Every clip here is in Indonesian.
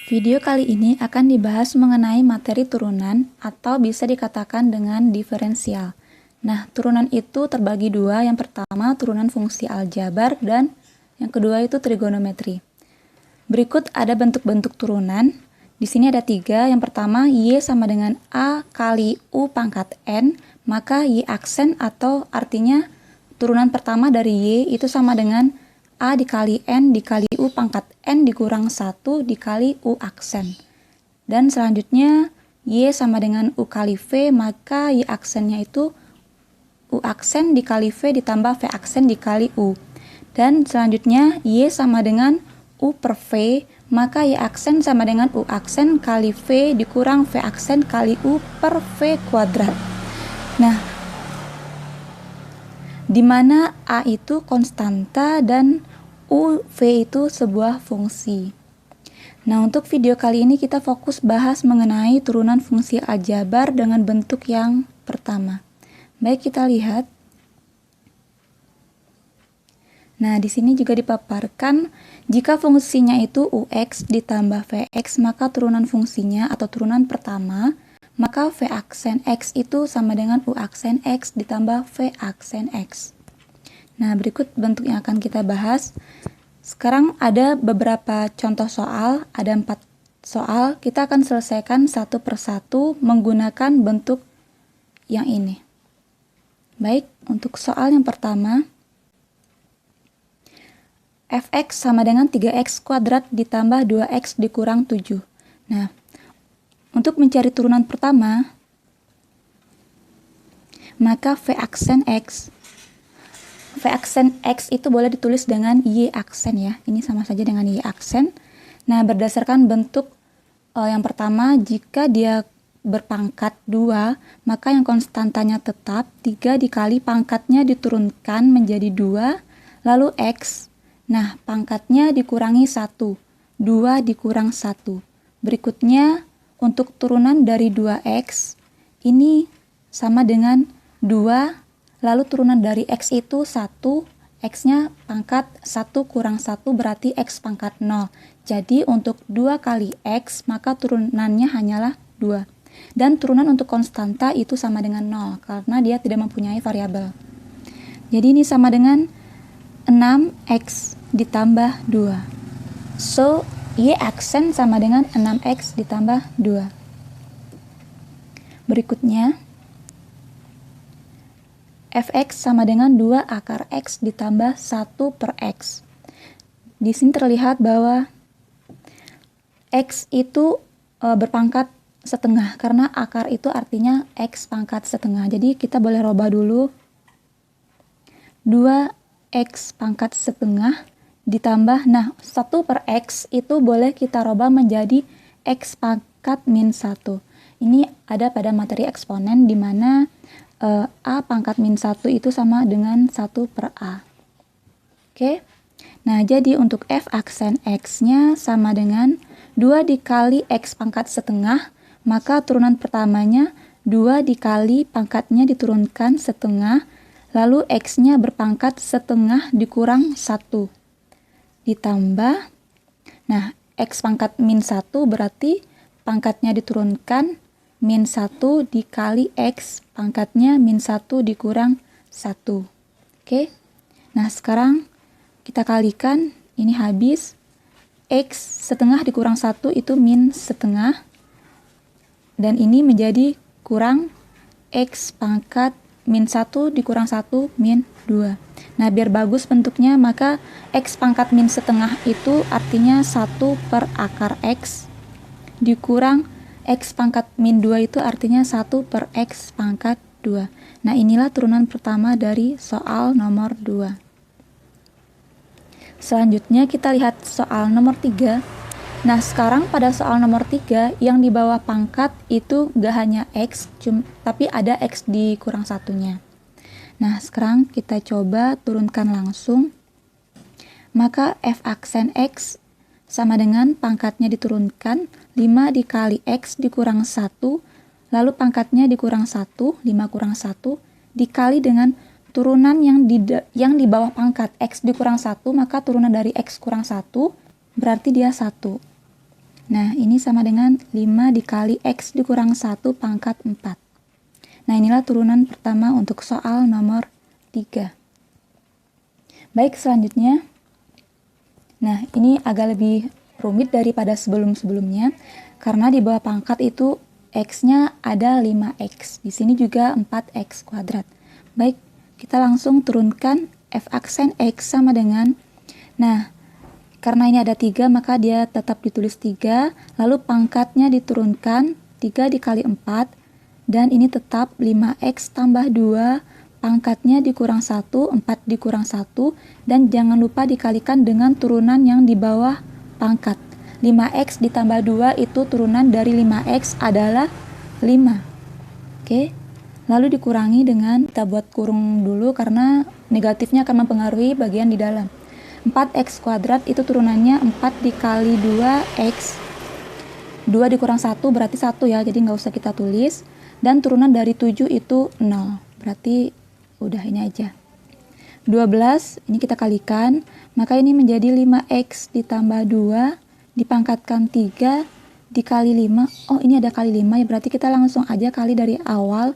Video kali ini akan dibahas mengenai materi turunan atau bisa dikatakan dengan diferensial. Nah, turunan itu terbagi dua. Yang pertama turunan fungsi aljabar dan yang kedua itu trigonometri. Berikut ada bentuk-bentuk turunan. Di sini ada 3. Yang pertama, Y sama dengan A kali U pangkat N, maka Y aksen atau artinya turunan pertama dari Y itu sama dengan A dikali N dikali U pangkat N dikurang 1 dikali U aksen. Dan selanjutnya Y sama dengan U kali V, maka Y aksennya itu U aksen dikali V ditambah V aksen dikali U. Dan selanjutnya Y sama dengan U per V, maka Y aksen sama dengan U aksen kali V dikurang V aksen kali U per V kuadrat. Nah, di mana A itu konstanta dan V itu sebuah fungsi. Nah, untuk video kali ini kita fokus bahas mengenai turunan fungsi aljabar dengan bentuk yang pertama. Baik, kita lihat. Nah, di sini juga dipaparkan jika fungsinya itu UX ditambah VX, maka turunan fungsinya atau turunan pertama, maka V aksen X itu sama dengan U aksen X ditambah V aksen X. Nah, berikut bentuk yang akan kita bahas. Sekarang ada beberapa contoh soal, ada 4 soal. Kita akan selesaikan satu persatu menggunakan bentuk yang ini. Baik, untuk soal yang pertama, fx sama dengan 3x kuadrat ditambah 2x dikurang 7. Nah, untuk mencari turunan pertama, maka V aksen X itu boleh ditulis dengan Y aksen ya. Ini sama saja dengan Y aksen. Nah, berdasarkan bentuk yang pertama, jika dia berpangkat 2, maka yang konstantanya tetap 3 dikali pangkatnya diturunkan menjadi 2, lalu X. Nah, pangkatnya dikurangi 1. 2 dikurang 1. Berikutnya, untuk turunan dari 2X, ini sama dengan 2, lalu turunan dari X itu 1, X-nya pangkat 1 kurang 1 berarti X pangkat 0. Jadi untuk 2 kali X, maka turunannya hanyalah 2. Dan turunan untuk konstanta itu sama dengan 0, karena dia tidak mempunyai variabel. Jadi ini sama dengan 6X ditambah 2. So, Y aksen sama dengan 6X ditambah 2. Berikutnya, Fx sama dengan 2 akar X ditambah 1 per X. Di sini terlihat bahwa X itu berpangkat setengah, karena akar itu artinya X pangkat setengah. Jadi kita boleh rubah dulu. 2X pangkat setengah ditambah, nah 1 per X itu boleh kita rubah menjadi X pangkat min 1. Ini ada pada materi eksponen di mana A pangkat min 1 itu sama dengan 1 per A. Oke. Nah, jadi untuk F aksen X-nya sama dengan 2 dikali X pangkat setengah, maka turunan pertamanya 2 dikali pangkatnya diturunkan setengah, lalu X-nya berpangkat setengah dikurang 1. Ditambah, nah, X pangkat min 1 berarti pangkatnya diturunkan min 1 dikali X pangkatnya min 1 dikurang 1. Oke. Nah, sekarang kita kalikan, ini habis. X setengah dikurang 1 itu min setengah. Dan ini menjadi kurang X pangkat min 1 dikurang 1 min 2. Nah, biar bagus bentuknya, maka X pangkat min setengah itu artinya 1 per akar X dikurang X pangkat min 2 itu artinya 1 per X pangkat 2. Nah, inilah turunan pertama dari soal nomor 2. Selanjutnya kita lihat soal nomor 3. Nah, sekarang pada soal nomor 3, yang di bawah pangkat itu gak hanya X, tapi ada X dikurang 1-nya. Nah, sekarang kita coba turunkan langsung. Maka F aksen X sama dengan pangkatnya diturunkan 5 dikali X dikurang 1, lalu pangkatnya dikurang 1, 5 kurang 1, dikali dengan turunan yang di bawah pangkat X dikurang 1, maka turunan dari X kurang 1 berarti dia 1. Nah, ini sama dengan 5 dikali X dikurang 1 pangkat 4. Nah, inilah turunan pertama untuk soal nomor 3. Baik, selanjutnya. Nah, ini agak lebih rumit daripada sebelum-sebelumnya, karena di bawah pangkat itu X-nya ada 5X. Di sini juga 4X kuadrat. Baik, kita langsung turunkan F aksen X sama dengan, nah, karena ini ada 3, maka dia tetap ditulis 3, lalu pangkatnya diturunkan 3 dikali 4, dan ini tetap 5X tambah 2, pangkatnya dikurang 1, 4 dikurang 1, dan jangan lupa dikalikan dengan turunan yang di bawah pangkat. 5X ditambah 2 itu turunan dari 5X adalah 5. Oke, lalu dikurangi dengan, kita buat kurung dulu karena negatifnya akan mempengaruhi bagian di dalam. 4X kuadrat itu turunannya 4 dikali 2X. 2 dikurang 1 berarti 1 ya, jadi nggak usah kita tulis. Dan turunan dari 7 itu 0. Berarti udah ini aja. 12, ini kita kalikan. Maka ini menjadi 5X ditambah 2 dipangkatkan 3 dikali 5. Oh, ini ada kali 5 ya, berarti kita langsung aja kali dari awal.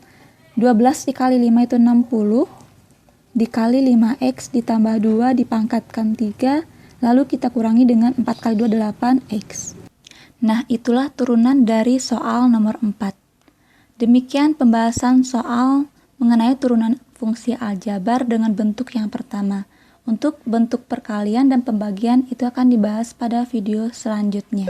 12 dikali 5 itu 60. Dikali 5X ditambah 2 dipangkatkan 3, lalu kita kurangi dengan 4 kali 2, 8X. Nah, itulah turunan dari soal nomor 4. Demikian pembahasan soal mengenai turunan fungsi aljabar dengan bentuk yang pertama. Untuk bentuk perkalian dan pembagian itu akan dibahas pada video selanjutnya.